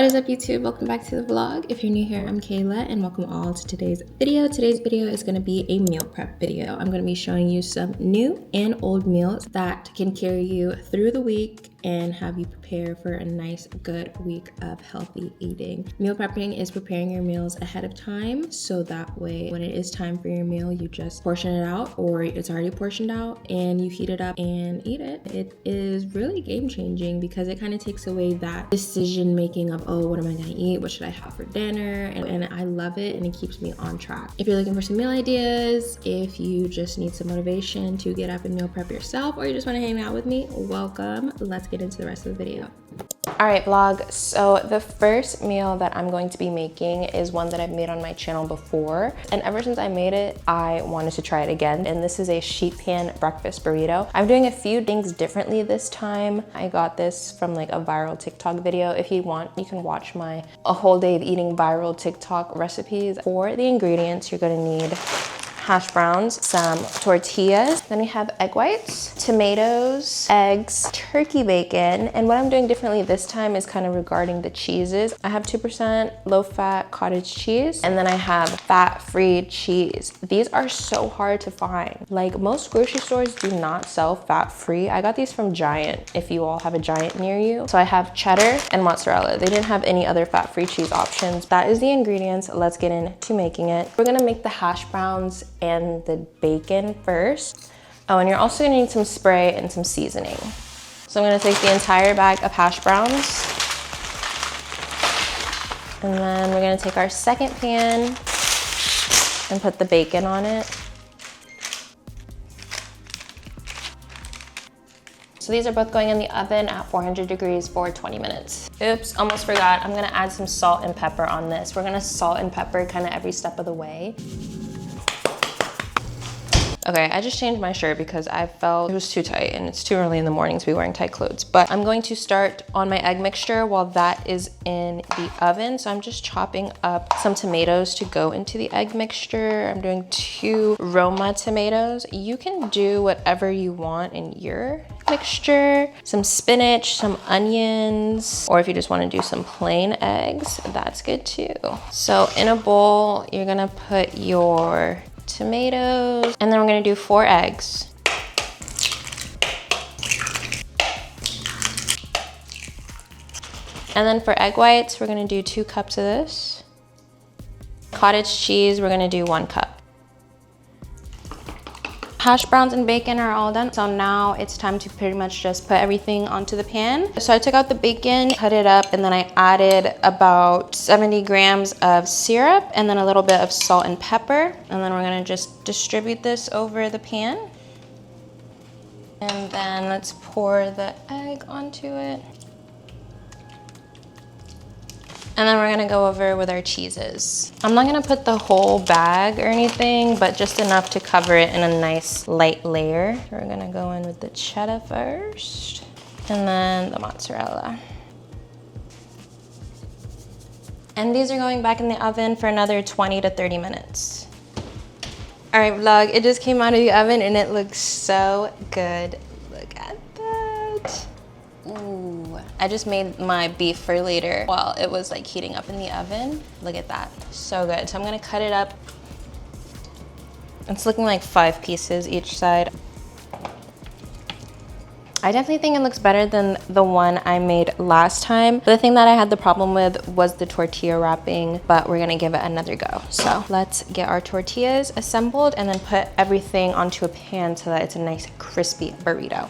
What is up, YouTube? Welcome back to the vlog. If you're new here, I'm Kayla and welcome all to today's video. Today's video is going to be a meal prep video. I'm going to be showing you some new and old meals that can carry you through the week and have you prepare for a nice, good week of healthy eating. Meal prepping is preparing your meals ahead of time, so that way when it is time for your meal, you just portion it out, or it's already portioned out and you heat it up and eat it. It is really game changing because it kind of takes away that decision making of, oh, what am I gonna eat? What should I have for dinner? And I love it, and it keeps me on track. If you're looking for some meal ideas, if you just need some motivation to get up and meal prep yourself, or you just wanna hang out with me, welcome. Let's get into the rest of the video. All right, vlog. So the first meal that I'm going to be making is one that I've made on my channel before. And ever since I made it, I wanted to try it again. And this is a sheet pan breakfast burrito. I'm doing a few things differently this time. I got this from like a viral TikTok video. If you want, you can watch my a whole day of eating viral TikTok recipes. For the ingredients, you're gonna need hash browns, some tortillas, then we have egg whites, tomatoes, eggs, turkey bacon, and what I'm doing differently this time is kind of regarding the cheeses. I have 2% low-fat cottage cheese, and then I have fat-free cheese. These are so hard to find. Like, most grocery stores do not sell fat-free. I got these from Giant, if you all have a Giant near you. So I have cheddar and mozzarella. They didn't have any other fat-free cheese options. That is the ingredients. Let's get into making it. We're gonna make the hash browns and the bacon first. Oh, and you're also gonna need some spray and some seasoning. So I'm gonna take the entire bag of hash browns, and then we're gonna take our second pan and put the bacon on it. So these are both going in the oven at 400 degrees for 20 minutes. Oops, almost forgot. I'm gonna add some salt and pepper on this. We're gonna salt and pepper kind of every step of the way. Okay, I just changed my shirt because I felt it was too tight and it's too early in the morning to be wearing tight clothes. But I'm going to start on my egg mixture while that is in the oven. So I'm just chopping up some tomatoes to go into the egg mixture. I'm doing 2 Roma tomatoes. You can do whatever you want in your mixture. Some spinach, some onions, or if you just want to do some plain eggs, that's good too. So in a bowl, you're gonna put your tomatoes, and then we're gonna do 4 eggs. And then for egg whites, we're gonna do 2 cups of this. Cottage cheese, we're gonna do 1 cup. Hash browns and bacon are all done. So now it's time to pretty much just put everything onto the pan. So I took out the bacon, cut it up, and then I added about 70 grams of syrup and then a little bit of salt and pepper. And then we're gonna just distribute this over the pan. And then let's pour the egg onto it. And then we're gonna go over with our cheeses. I'm not gonna put the whole bag or anything, but just enough to cover it in a nice light layer. We're gonna go in with the cheddar first, and then the mozzarella. And these are going back in the oven for another 20 to 30 minutes. All right, vlog, it just came out of the oven and it looks so good. Look at that. Ooh, I just made my beef for later while it was like heating up in the oven. Look at that, so good. So I'm gonna cut it up. It's looking like 5 pieces each side. I definitely think it looks better than the one I made last time. The thing that I had the problem with was the tortilla wrapping, but we're gonna give it another go. So let's get our tortillas assembled and then put everything onto a pan so that it's a nice crispy burrito.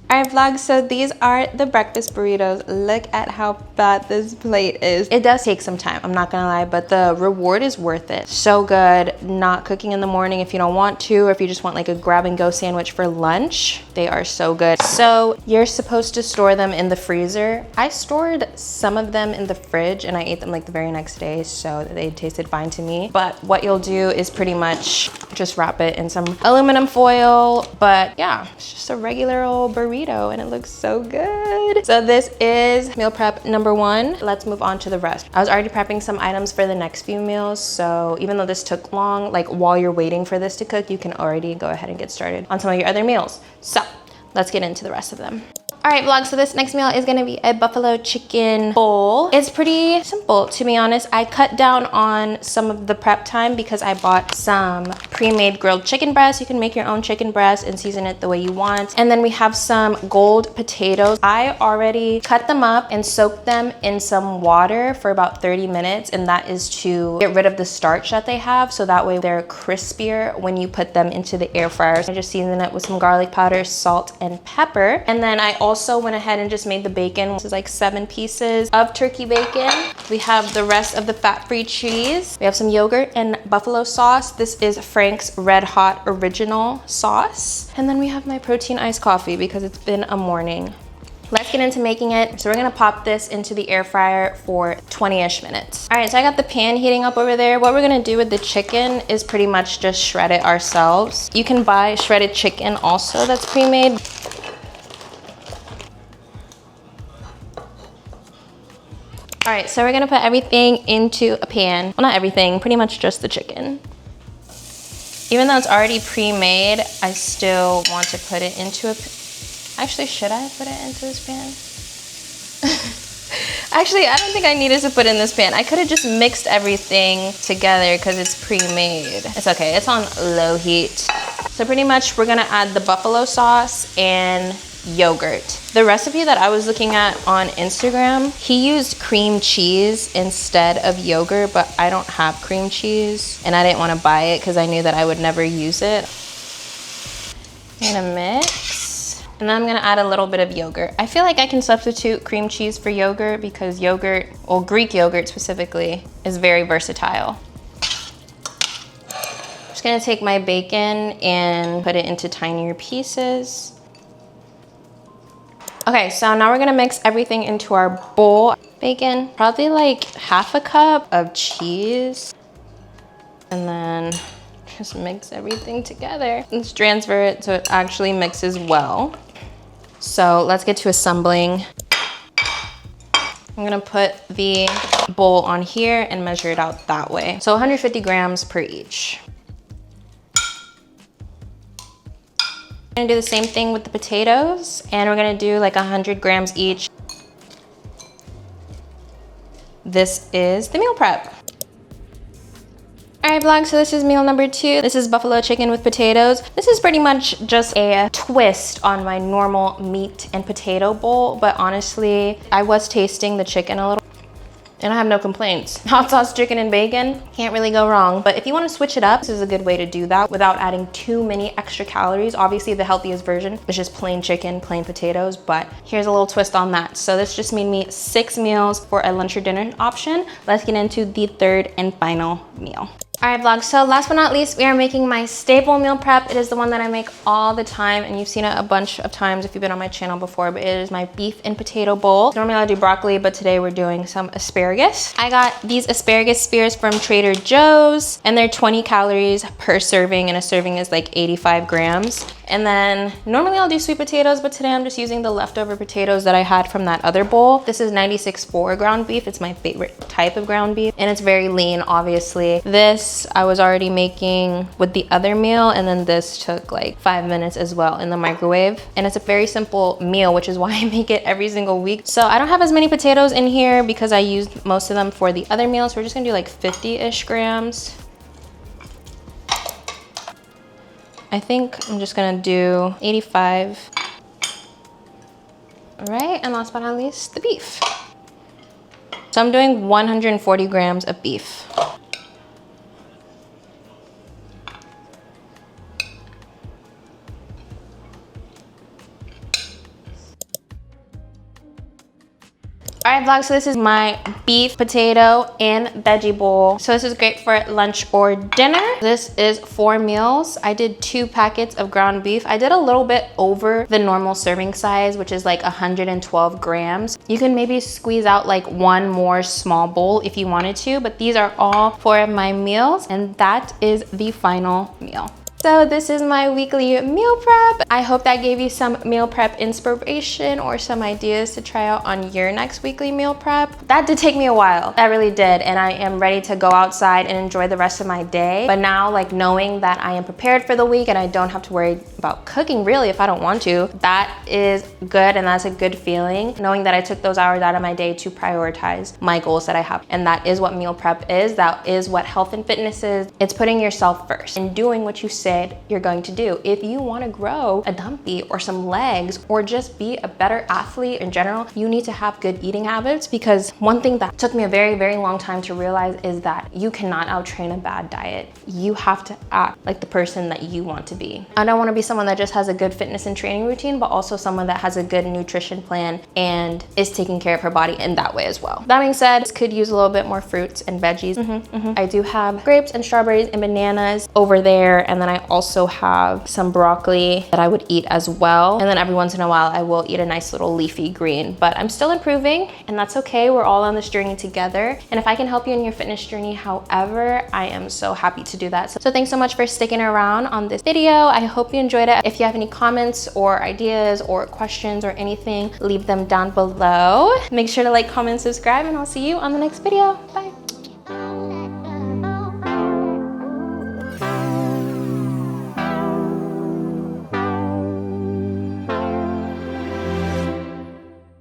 All right, vlog, so these are the breakfast burritos. Look at how fat this plate is. It does take some time, I'm not gonna lie, but the reward is worth it. So good, not cooking in the morning if you don't want to, or if you just want like a grab and go sandwich for lunch. They are so good. So you're supposed to store them in the freezer. I stored some of them in the fridge and I ate them like the very next day, so they tasted fine to me. But what you'll do is pretty much just wrap it in some aluminum foil. But yeah, it's just a regular old burrito and it looks so good. So this is meal prep number number one. Let's move on to the rest. I was already prepping some items for the next few meals, so even though this took long, like while you're waiting for this to cook, you can already go ahead and get started on some of your other meals. So let's get into the rest of them. All right, vlog, so this next meal is gonna be a buffalo chicken bowl. It's pretty simple, to be honest. I cut down on some of the prep time because I bought some pre-made grilled chicken breast. You can make your own chicken breast and season it the way you want. And then we have some gold potatoes. I already cut them up and soaked them in some water for about 30 minutes, and that is to get rid of the starch that they have, so that way they're crispier when you put them into the air fryer. So I just season it with some garlic powder, salt, and pepper. And then I also went ahead and just made the bacon. This is like 7 pieces of turkey bacon. We have the rest of the fat-free cheese. We have some yogurt and buffalo sauce. This is Frank's Red Hot Original sauce. And then we have my protein iced coffee because it's been a morning. Let's get into making it. So we're gonna pop this into the air fryer for 20-ish minutes. All right, so I got the pan heating up over there. What we're gonna do with the chicken is pretty much just shred it ourselves. You can buy shredded chicken also that's pre-made. All right, so we're gonna put everything into a pan. Well, not everything, pretty much just the chicken. Even though it's already pre-made, I still want to put it into a, actually, should I put it into this pan? Actually, I don't think I needed to put in this pan. I could have just mixed everything together because it's pre-made. It's okay, it's on low heat. So pretty much we're gonna add the buffalo sauce and yogurt. The recipe that I was looking at on Instagram, he used cream cheese instead of yogurt, but I don't have cream cheese and I didn't want to buy it because I knew that I would never use it. I'm gonna mix, and then I'm gonna add a little bit of yogurt. I feel like I can substitute cream cheese for yogurt because yogurt, or Greek yogurt specifically, is very versatile. I'm just gonna take my bacon and put it into tinier pieces. Okay, so now we're gonna mix everything into our bowl. Bacon, probably like half a cup of cheese. And then just mix everything together. Let's transfer it so it actually mixes well. So let's get to assembling. I'm gonna put the bowl on here and measure it out that way. So 150 grams per each. We're gonna do the same thing with the potatoes, and we're gonna do like 100 grams each. This is the meal prep. All right, vlog, so this is meal number 2. This is buffalo chicken with potatoes. This is pretty much just a twist on my normal meat and potato bowl, but honestly, I was tasting the chicken a little, and I have no complaints. Hot sauce chicken and bacon, can't really go wrong. But if you want to switch it up, this is a good way to do that without adding too many extra calories. Obviously, the healthiest version is just plain chicken, plain potatoes, but here's a little twist on that. So this just made me 6 meals for a lunch or dinner option. Let's get into the third and final meal. All right, vlog, so last but not least, we are making my staple meal prep. It is the one that I make all the time, and you've seen it a bunch of times if you've been on my channel before, but it is my beef and potato bowl. Normally I do broccoli, but today we're doing some asparagus. I got these asparagus spears from Trader Joe's, and they're 20 calories per serving, and a serving is like 85 grams. And then normally I'll do sweet potatoes, but today I'm just using the leftover potatoes that I had from that other bowl. This is 96.4 ground beef. It's my favorite type of ground beef, and it's very lean, obviously. This I was already making with the other meal, and then this took like 5 minutes as well in the microwave. And it's a very simple meal, which is why I make it every single week. So I don't have as many potatoes in here because I used most of them for the other meal. So we're just gonna do like 50-ish grams. I think I'm just gonna do 85. All right, and last but not least, the beef. So I'm doing 140 grams of beef. All right, vlog, so this is my beef, potato, and veggie bowl. So this is great for lunch or dinner. This is 4 meals. I did 2 packets of ground beef. I did a little bit over the normal serving size, which is like 112 grams. You can maybe squeeze out like 1 more small bowl if you wanted to, but these are all 4 of my meals, and that is the final meal. so this is my weekly meal prep. I hope that gave you some meal prep inspiration or some ideas to try out on your next weekly meal prep. That did take me a while. That really did. And I am ready to go outside and enjoy the rest of my day. But now, like, knowing that I am prepared for the week and I don't have to worry about cooking really if I don't want to, that is good, and that's a good feeling. Knowing that I took those hours out of my day to prioritize my goals that I have. And that is what meal prep is. That is what health and fitness is. It's putting yourself first and doing what you said you're going to do. If you want to grow a dumpy or some legs or just be a better athlete in general, you need to have good eating habits, because one thing that took me a very, very long time to realize is that you cannot out-train a bad diet. You have to act like the person that you want to be. I don't want to be someone that just has a good fitness and training routine, but also someone that has a good nutrition plan and is taking care of her body in that way as well. That being said, this could use a little bit more fruits and veggies. I do have grapes and strawberries and bananas over there, and then I also have some broccoli that I would eat as well. And then every once in a while I will eat a nice little leafy green, but I'm still improving, and that's okay. We're all on this journey together, and if I can help you in your fitness journey however, I am so happy to do that. So thanks so much for sticking around on this video. I hope you enjoyed it. If you have any comments or ideas or questions or anything, leave them down below. Make sure to like, comment, subscribe, and I'll see you on the next video. Bye.